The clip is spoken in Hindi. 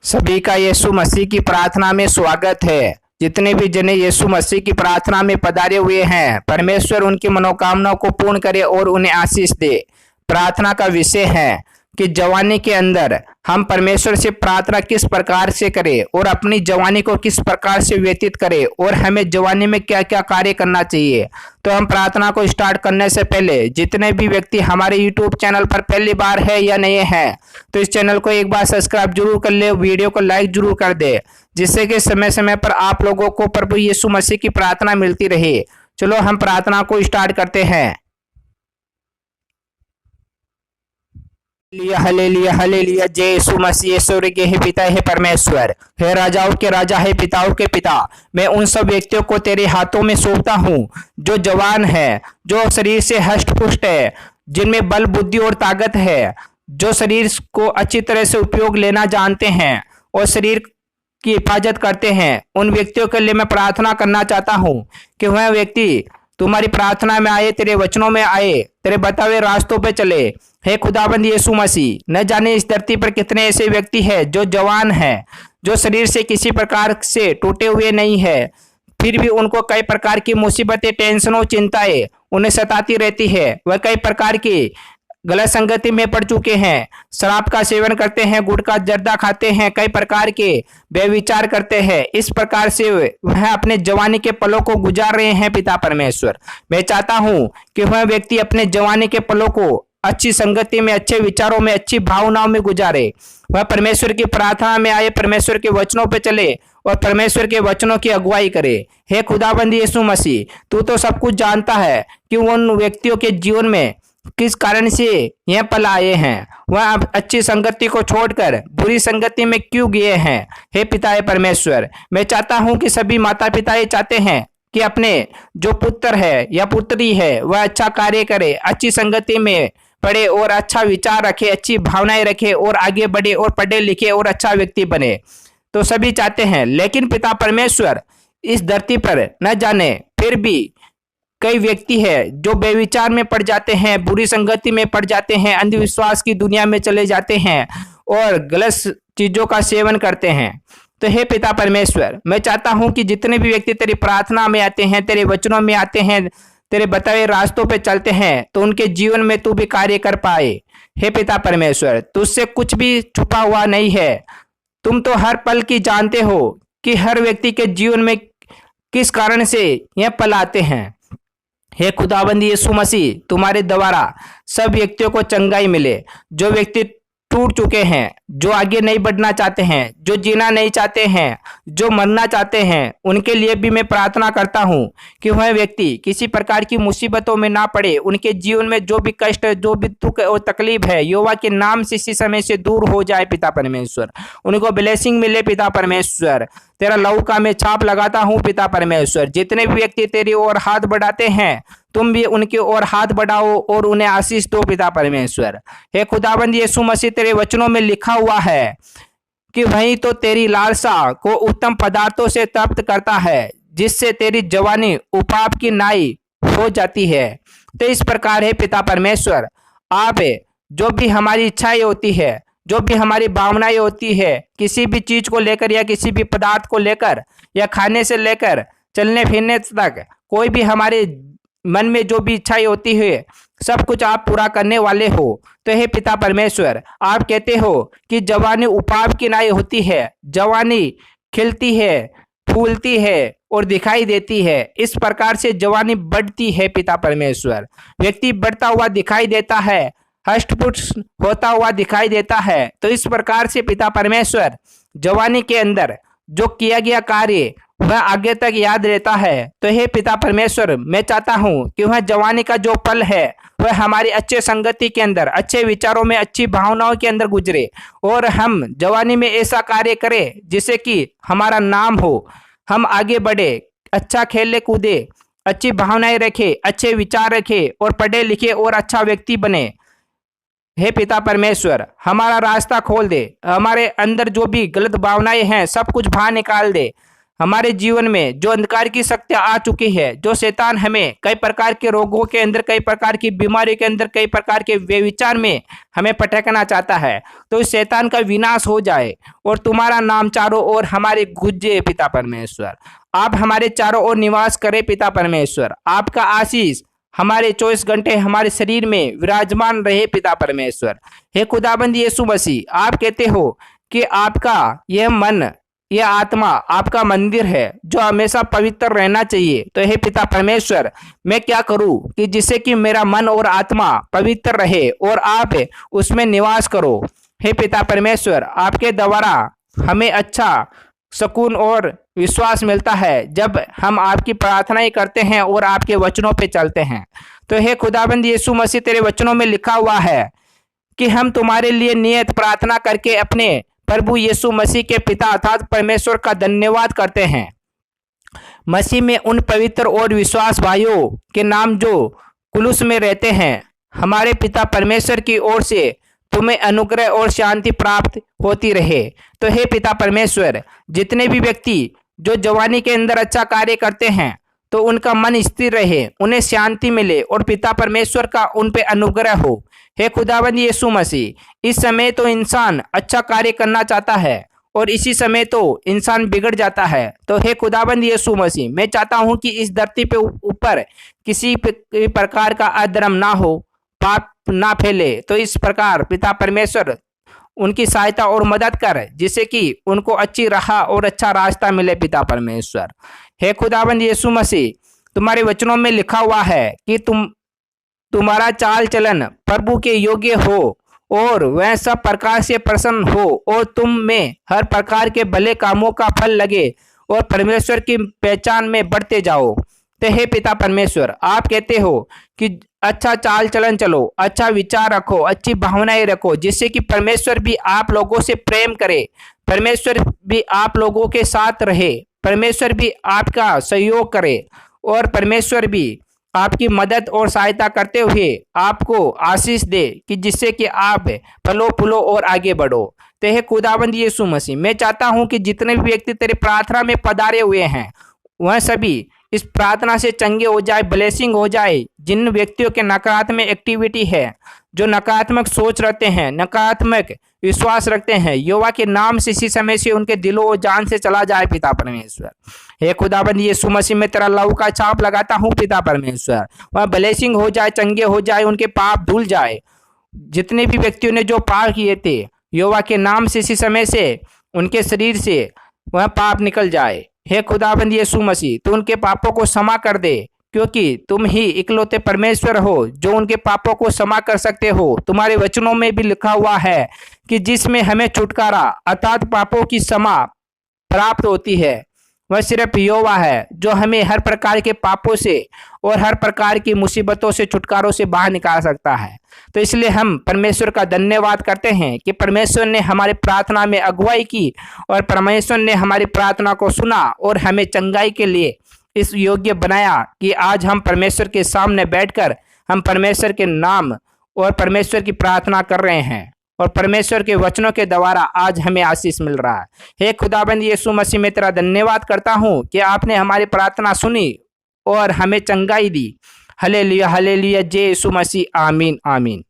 सभी का यीशु मसीह की प्रार्थना में स्वागत है। जितने भी जने यीशु मसीह की प्रार्थना में पधारे हुए हैं, परमेश्वर उनकी मनोकामनाओं को पूर्ण करे और उन्हें आशीष दे। प्रार्थना का विषय है कि जवानी के अंदर हम परमेश्वर से प्रार्थना किस प्रकार से करें और अपनी जवानी को किस प्रकार से व्यतीत करें और हमें जवानी में क्या क्या कार्य करना चाहिए। तो हम प्रार्थना को स्टार्ट करने से पहले जितने भी व्यक्ति हमारे यूट्यूब चैनल पर पहली बार है या नए हैं, तो इस चैनल को एक बार सब्सक्राइब जरूर कर ले, वीडियो को लाइक जरूर कर दे, जिससे कि समय समय पर आप लोगों को प्रभु यीशु मसीह की प्रार्थना मिलती रहे। चलो हम प्रार्थना को स्टार्ट करते हैं। Hallelujah hallelujah. जय यीशु मसीह। स्वर्ग के हे पिता हे परमेश्वर, हे राजाओं के राजा हे पिताओं के पिता, मैं उन सब व्यक्तियों को तेरे हाथों में सौंपता हूँ जो जवान है, जो शरीर से हष्ट पुष्ट है, जिनमें बल बुद्धि और ताकत है, जो शरीर को अच्छी तरह से उपयोग लेना जानते हैं और शरीर की हिफाजत करते हैं। उन व्यक्तियों के लिए मैं प्रार्थना करना चाहता हूँ कि वह व्यक्ति तुम्हारी प्रार्थना में आए, तेरे वचनों में आए, तेरे बताए रास्तों पे चले। हे खुदाबंद यीशु मसीह, न जाने इस धरती पर कितने ऐसे व्यक्ति हैं जो जवान हैं, जो शरीर से किसी प्रकार से टूटे हुए नहीं है, फिर भी उनको कई प्रकार की मुसीबतें, टेंशनों, चिंताएं उन्हें सताती रहती है। वह कई प्रकार की गलत संगति में पड़ चुके हैं, शराब का सेवन करते हैं, गुटखा जर्दा खाते हैं, कई प्रकार के व्यभिचार करते हैं। इस प्रकार से वह अपने जवानी के पलों को गुजार रहे हैं। पिता परमेश्वर, मैं चाहता हूं कि वह व्यक्ति अपने जवानी के पलों को अच्छी संगति में, अच्छे विचारों में, अच्छी भावनाओं में गुजारे। वह परमेश्वर की प्रार्थना में आए, परमेश्वर के वचनों पे चले और परमेश्वर के वचनों की अगुवाई करे। हे खुदाबंद यीशु मसीह, तू तो सब कुछ जानता है कि उन व्यक्तियों के जीवन में किस कारण से यह पल आए हैं, वह अच्छी संगति को छोड़कर बुरी संगति में क्यों गए हैं। हे पिता हे परमेश्वर, मैं चाहता हूं कि सभी माता पिता ये चाहते हैं कि अपने जो पुत्र है या पुत्री है वह अच्छा कार्य करे, अच्छी संगति में पढ़े और अच्छा विचार रखे, अच्छी भावनाएं रखे और आगे बढ़े और पढ़े लिखे और अच्छा व्यक्ति बने। तो सभी चाहते हैं, लेकिन पिता परमेश्वर इस धरती पर न जाने फिर भी कई व्यक्ति है जो बेविचार में पड़ जाते हैं, बुरी संगति में पड़ जाते हैं, अंधविश्वास की दुनिया में चले जाते हैं और गलत चीजों का सेवन करते हैं। तो हे पिता परमेश्वर, मैं चाहता हूं कि जितने भी व्यक्ति तेरी प्रार्थना में आते हैं, तेरे वचनों में आते हैं, तेरे बताए रास्तों पे चलते हैं, तो उनके जीवन में तू भी कार्य कर पाए। हे पिता परमेश्वर, तुझसे कुछ भी छुपा हुआ नहीं है। तुम तो हर पल की जानते हो कि हर व्यक्ति के जीवन में किस कारण से यह पल आते हैं। हे खुदाबंद यीशु मसीह, तुम्हारे द्वारा सब व्यक्तियों को चंगाई मिले। जो व्यक्ति टूट चुके हैं, जो आगे नहीं बढ़ना चाहते हैं, जो जीना नहीं चाहते हैं, जो मरना चाहते हैं, उनके लिए भी मैं प्रार्थना करता हूं कि वह व्यक्ति किसी प्रकार की मुसीबतों में ना पड़े। उनके जीवन में जो भी कष्ट, जो भी दुख और तकलीफ है, यहोवा के नाम से इसी समय से दूर हो जाए। पिता परमेश्वर, उनको ब्लेसिंग मिले। पिता परमेश्वर, तेरा लहू का मैं छाप लगाता हूं। पिता परमेश्वर, जितने भी व्यक्ति तेरी ओर हाथ बढ़ाते हैं, तुम भी उनकी ओर हाथ बढ़ाओ और उन्हें आशीष दो। पिता परमेश्वर, हे खुदाबंद यीशु मसीह, तेरे वचनों में लिखा हुआ है कि वही तो तेरी लालसा को उत्तम पदार्थों से तृप्त करता है, जिससे तेरी जवानी उपाप की नाई हो जाती है। तो इस प्रकार है पिता परमेश्वर, आप जो भी हमारी इच्छाएं होती है, जो भी हमारी भावनाएं होती है, किसी भी चीज को लेकर या किसी भी पदार्थ को लेकर या खाने से लेकर चलने फिरने तक, कोई भी हमारे मन में जो भी इच्छाएं होती है, सब कुछ आप पूरा करने वाले हो। तो हे पिता परमेश्वर, आप कहते हो कि जवानी उपाप की नाई होती है, जवानी खिलती है, फूलती है और दिखाई देती है। इस प्रकार से जवानी बढ़ती है। पिता परमेश्वर, व्यक्ति बढ़ता हुआ दिखाई देता है, हष्टपुष्ट होता हुआ दिखाई देता है। तो इस प्रकार से पिता परमेश्वर, जवानी के अंदर जो किया गया कार्य वह आगे तक याद रहता है। तो हे पिता परमेश्वर, मैं चाहता हूं कि वह जवानी का जो पल है वह हमारी अच्छे संगति के अंदर, अच्छे विचारों में, अच्छी भावनाओं के अंदर गुजरे और हम जवानी में ऐसा कार्य करें जिससे कि हमारा नाम हो, हम आगे बढ़े, अच्छा खेले कूदे, अच्छी भावनाएं रखे, अच्छे विचार रखे और पढ़े लिखे और अच्छा व्यक्ति बने। हे पिता परमेश्वर, हमारा रास्ता खोल दे, हमारे अंदर जो भी गलत भावनाएं हैं सब कुछ बाहर निकाल दे। हमारे जीवन में जो अंधकार की शक्तियां आ चुकी है, जो शैतान हमें कई प्रकार के रोगों के अंदर, कई प्रकार की बीमारी के अंदर, कई प्रकार के व्यभिचार में हमें पटकना चाहता है, तो इस शैतान का विनाश हो जाए और तुम्हारा नाम चारों ओर हमारे गुंजे पिता परमेश्वर। आप हमारे चारों ओर निवास करें पिता परमेश्वर। आपका आशीष हमारे 24 घंटे हमारे शरीर में विराजमान रहे पिता परमेश्वर। हे खुदाबंद यीशु मसीह, आप कहते हो कि आपका यह मन, यह आत्मा आपका मंदिर है जो हमेशा पवित्र रहना चाहिए। तो हे पिता परमेश्वर, मैं क्या करूं कि जिससे कि मेरा मन और आत्मा पवित्र रहे और आप उसमें निवास करो। हे पिता परमेश्वर, आपके द्वारा हमें अच्छा सुकून और विश्वास मिलता है जब हम आपकी प्रार्थनाएं करते हैं और आपके वचनों पे चलते हैं। तो हे खुदाबंद यीशु मसीह, तेरे वचनों में लिखा हुआ है कि हम तुम्हारे लिए नियत प्रार्थना करके अपने प्रभु यीशु मसीह के पिता अर्थात परमेश्वर का धन्यवाद करते हैं। मसीह में उन पवित्र और विश्वास भाइयों के नाम जो कुलुस में रहते हैं, हमारे पिता परमेश्वर की ओर से तुम्हें अनुग्रह और शांति प्राप्त होती रहे। तो हे पिता परमेश्वर, जितने भी व्यक्ति जो जवानी के अंदर अच्छा कार्य करते हैं, तो उनका मन स्थिर रहे, उन्हें शांति मिले और पिता परमेश्वर का उन पे अनुग्रह हो। हे खुदावंद यीशु मसीह, इस समय तो इंसान अच्छा कार्य करना चाहता है और इसी समय तो इंसान बिगड़ जाता है। तो हे खुदाबंद यीशु मसीह, मैं चाहता हूं कि इस धरती पे ऊपर किसी प्रकार का अधर्म ना हो, पाप ना फैले। तो इस प्रकार पिता परमेश्वर उनकी सहायता और मदद कर, जिससे कि उनको अच्छी राह और अच्छा रास्ता मिले पिता परमेश्वर। हे खुदाबंद यीशु मसीह, तुम्हारे वचनों में लिखा हुआ है कि तुम्हारा चाल चलन प्रभु के योग्य हो और वह सब प्रकार से प्रसन्न हो और तुम में हर प्रकार के भले कामों का फल लगे और परमेश्वर की पहचान में बढ़ते जाओ। तो हे पिता परमेश्वर, आप कहते हो कि अच्छा चाल चलन चलो, अच्छा विचार रखो, अच्छी भावनाएं रखो, जिससे कि परमेश्वर भी आप लोगों से प्रेम करे, परमेश्वर भी आप लोगों के साथ रहे, परमेश्वर भी आपका सहयोग करे और परमेश्वर भी आपकी मदद और सहायता करते हुए आपको आशीष दे कि जिससे कि आप फलो फूलो और आगे बढ़ो। तो हे खुदाबंद यीशु मसीह, मैं चाहता हूं कि जितने भी व्यक्ति तेरे प्रार्थना में पधारे हुए हैं, वह सभी इस प्रार्थना से चंगे हो जाए, ब्लेसिंग हो जाए। जिन व्यक्तियों के नकारात्मक एक्टिविटी है, जो नकारात्मक सोच रखते हैं, नकारात्मक विश्वास रखते हैं, यहोवा के नाम से इसी समय से उनके दिलों और जान से चला जाए पिता परमेश्वर। हे खुदाबंद यीशु मसीह, में तेरा लहू का छाप लगाता हूँ पिता परमेश्वर, वह ब्लेसिंग हो जाए, चंगे हो जाए, उनके पाप धुल जाए। जितने भी व्यक्तियों ने जो पाप किए थे, यहोवा के नाम से इसी समय से उनके शरीर से वह पाप निकल जाए। हे खुदाबंद यीशु मसीह, तू उनके पापों को क्षमा कर दे, क्योंकि तुम ही इकलौते परमेश्वर हो जो उनके पापों को क्षमा कर सकते हो। तुम्हारे वचनों में भी लिखा हुआ है कि जिसमें हमें छुटकारा अर्थात पापों की क्षमा प्राप्त होती है, वह सिर्फ यहोवा है जो हमें हर प्रकार के पापों से और हर प्रकार की मुसीबतों से, छुटकारों से बाहर निकाल सकता है। तो इसलिए हम परमेश्वर का धन्यवाद करते हैं कि परमेश्वर ने हमारी प्रार्थना में अगुवाई की और परमेश्वर ने हमारी प्रार्थना को सुना और हमें चंगाई के लिए इस योग्य बनाया कि आज हम परमेश्वर के सामने बैठकर हम परमेश्वर के नाम और परमेश्वर की प्रार्थना कर रहे हैं और परमेश्वर के वचनों के द्वारा आज हमें आशीष मिल रहा है। हे खुदाबंद यीशु मसीह, मैं तेरा धन्यवाद करता हूँ कि आपने हमारी प्रार्थना सुनी और हमें चंगाई दी। हालेलुया हालेलुया, जय यीशु मसीह, आमीन आमीन।